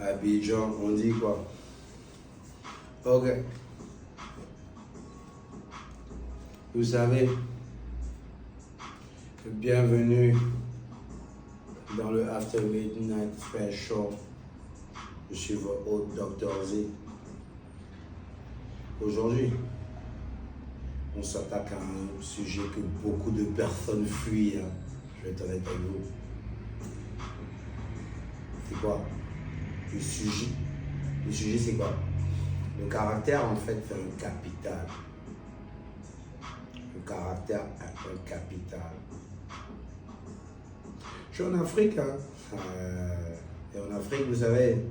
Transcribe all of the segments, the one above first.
Abidjan, on dit quoi? Ok. Vous savez, bienvenue dans le After Midnight Special. Je suis votre hôte Dr Z. Aujourd'hui, on s'attaque à un sujet que beaucoup de personnes fuient. Je vais être honnête avec vous. C'est quoi? Le sujet, c'est quoi? Le caractère, en fait, c'est un capital. Le caractère est un capital. Je suis en Afrique, et en Afrique, vous savez,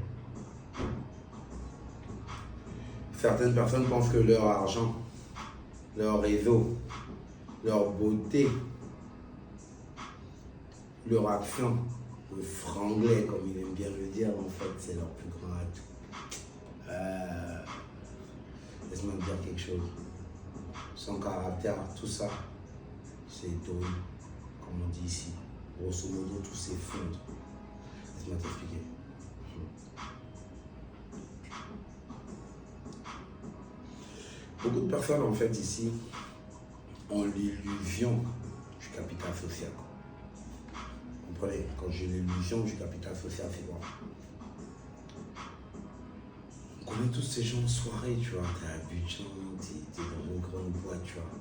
certaines personnes pensent que leur argent, leur réseau, leur beauté, leur action, le franglais, comme il aime bien le dire, en fait, c'est leur plus grand atout. Laisse-moi te dire quelque chose. Son caractère, tout ça, c'est étonnant, comme on dit ici. Grosso modo, tout s'effondre. Laisse-moi t'expliquer. Beaucoup de personnes, en fait, ici, ont l'illusion du capital social. Vous comprenez? Quand j'ai l'illusion du capital social, c'est quoi? On connaît tous ces gens en soirée, tu vois. T'es à Abidjan, t'es dans une grande boîte, tu vois.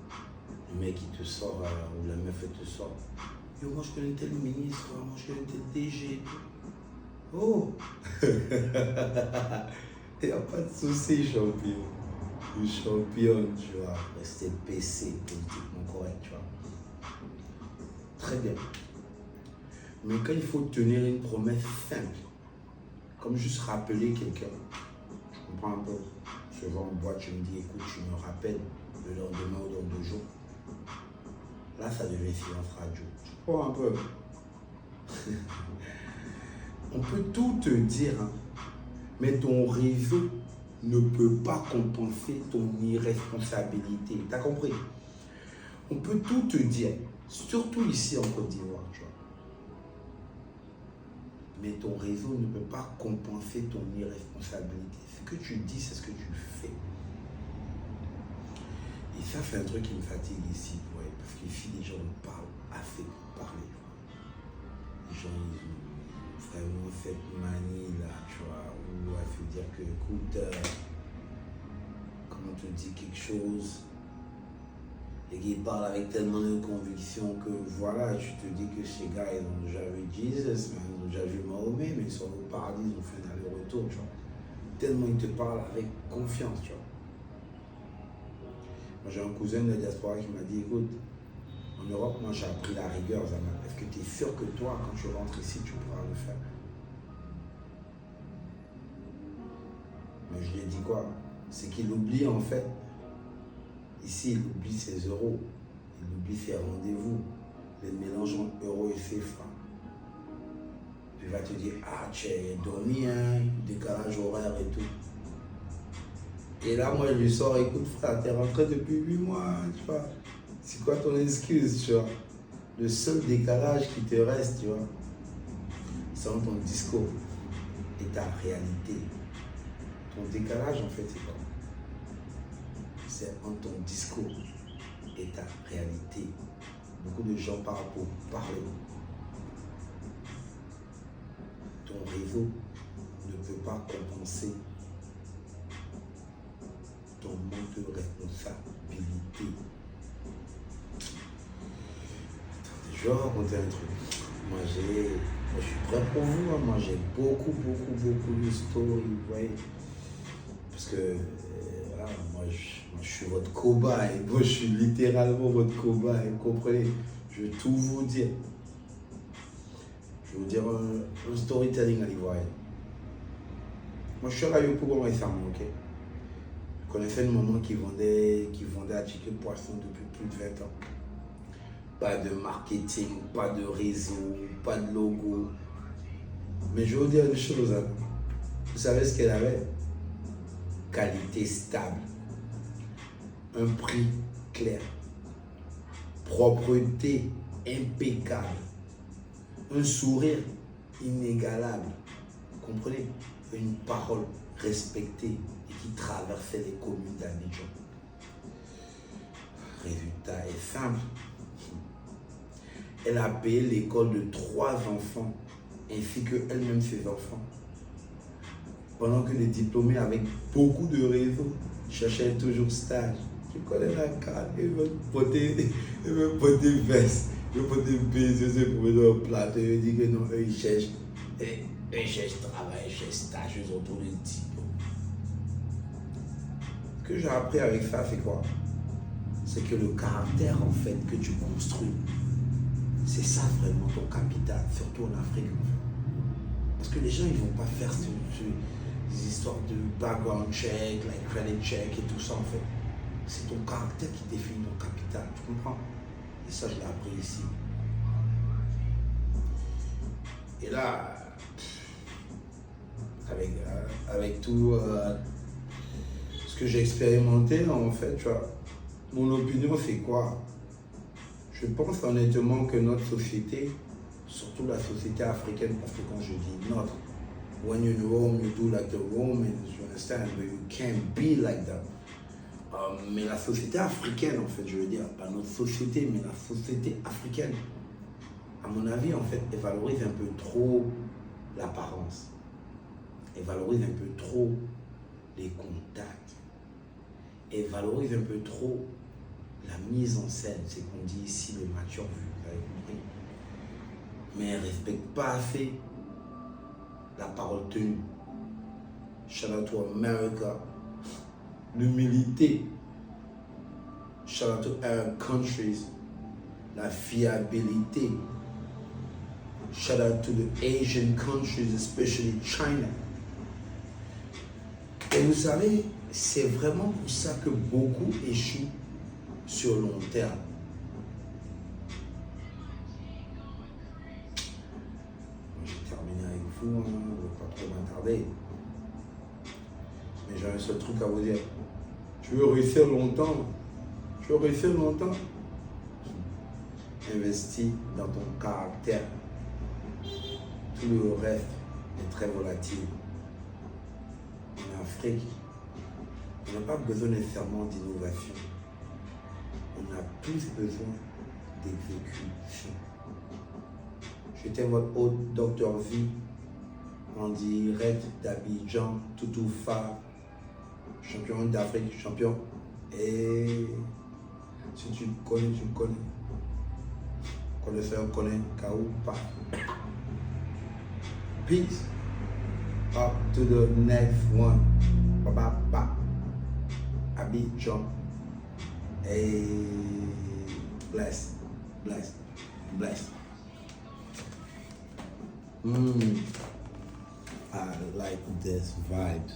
Le mec, il te sort, ou la meuf, elle te sort. Yo, moi, je connais tel ministre, moi, je connais tel DG. Oh! Il n'y a pas de souci, champion. Le champion, tu vois. Rester PC, politiquement correct, tu vois. Très bien. Mais quand il faut tenir une promesse simple, comme juste rappeler quelqu'un, je comprends un peu. Je vais en boîte, je me dis, écoute, tu me rappelles le lendemain ou dans 2 jours. Là, ça devient silence radio. Je comprends un peu. On peut tout te dire, hein, mais ton réseau ne peut pas compenser ton irresponsabilité. T'as compris? On peut tout te dire, surtout ici en Côte d'Ivoire, tu vois. Mais ton réseau ne peut pas compenser ton irresponsabilité. Ce que tu dis, c'est ce que tu fais. Et ça, c'est un truc qui me fatigue ici, ouais, parce qu'ici, les gens parlent assez pour parler. Les gens, ils ont vraiment cette manie là, tu vois, où elle fait dire que, écoute, comment te dit quelque chose, et qu'ils parlent avec tellement de conviction que voilà, tu te dis que ces gars, ils ont déjà vu Jesus, ils ont déjà vu Mahomet, mais ils sont au paradis, ils ont fait un aller-retour, tu vois. Tellement ils te parlent avec confiance, tu vois. Moi, j'ai un cousin de la diaspora qui m'a dit, écoute, en Europe, moi, j'ai appris la rigueur, Zama. Est-ce que tu es sûr que toi, quand tu rentres ici, tu pourras le faire? Mais je lui ai dit quoi? C'est qu'il oublie, en fait. Ici, il oublie ses euros. Il oublie ses rendez-vous. Les mélanges entre euros et CFA. Il va te dire, ah, tu es dormi, hein, décalage horaire et tout. Et là, moi, je lui sors, écoute, frère, t'es rentré depuis 8 mois, tu vois. C'est quoi ton excuse, tu vois? Le seul décalage qui te reste, tu vois, c'est entre ton discours et ta réalité. Ton décalage, en fait, c'est quoi? C'est entre ton discours et ta réalité. Beaucoup de gens parlent pour parler. Ton réseau ne peut pas compenser ton manque de responsabilité. Attendez, je vais raconter un truc. Moi, je suis prêt pour vous. Moi, j'ai beaucoup de stories, vous voyez. Parce que, voilà, moi, je suis votre cobaye. Moi, je suis littéralement votre cobaye. Vous comprenez? Je vais tout vous dire. Je vais vous dire un storytelling à l'ivoirienne. Moi, je suis à Yopougon récemment, ok? Je connaissais une maman qui vendait articles poissons depuis plus de 20 ans. Pas de marketing, pas de réseau, pas de logo. Mais je vais vous dire une chose, hein. Vous savez ce qu'elle avait? Qualité stable, un prix clair, propreté impeccable, un sourire inégalable. Vous comprenez? une parole respectée et qui traversait les communes d'Abidjan. Résultat est simple. Elle a payé l'école de 3 enfants, ainsi que elle-même ses enfants. Pendant que les diplômés avec beaucoup de réseaux cherchaient toujours stage. Tu connais la carte, ils veulent porter veste, ils veulent porter baiser pour mettre dans le plateau. Ils disent que non, eux ils cherchent travail, ils cherchent stage, ils ont tous les diplômes. Ce que j'ai appris avec ça, c'est quoi? C'est que le caractère en fait que tu construis, c'est ça vraiment ton capital, surtout en Afrique. Parce que les gens, ils ne vont pas faire des histoires de background check, like credit check et tout ça en fait. C'est ton caractère qui définit ton capital, tu comprends? Et ça, je l'ai appris ici. Et là, avec tout ce que j'ai expérimenté, en fait, tu vois, mon opinion, c'est quoi? Je pense honnêtement que notre société, surtout la société africaine, parce que quand je dis notre, when you're in Rome, you do like the Romans, you understand, but you can't be like that. Mais la société africaine, en fait, je veux dire, pas notre société, mais la société africaine, à mon avis, en fait, elle valorise un peu trop l'apparence. Elle valorise un peu trop les contacts. Elle valorise un peu trop la mise en scène, c'est qu'on dit ici le mature vu, vous avez compris. Mais elle ne respecte pas assez la parole tenue. Shout out to America. L'humilité. Shout out to other countries. La fiabilité. Shout out to the Asian countries, especially China. Et vous savez, c'est vraiment pour ça que beaucoup échouent sur le long terme. J'ai terminé avec vous, hein, je ne vais pas trop m'attarder. Mais j'ai un seul truc à vous dire. Tu veux réussir longtemps? Investis dans ton caractère. Tout le reste est très volatile. En Afrique, on n'a pas besoin nécessairement d'innovation. On a plus besoin d'exécution. J'étais votre hôte Dr V en direct d'Abidjan, Toutoufa, champion d'Afrique, champion. Et si tu me connais, tu me connais. Connaisseur connaît, Kaou pas. Peace. Up to the next one. Bye bye. Abidjan. Hey, bless. I like this vibe.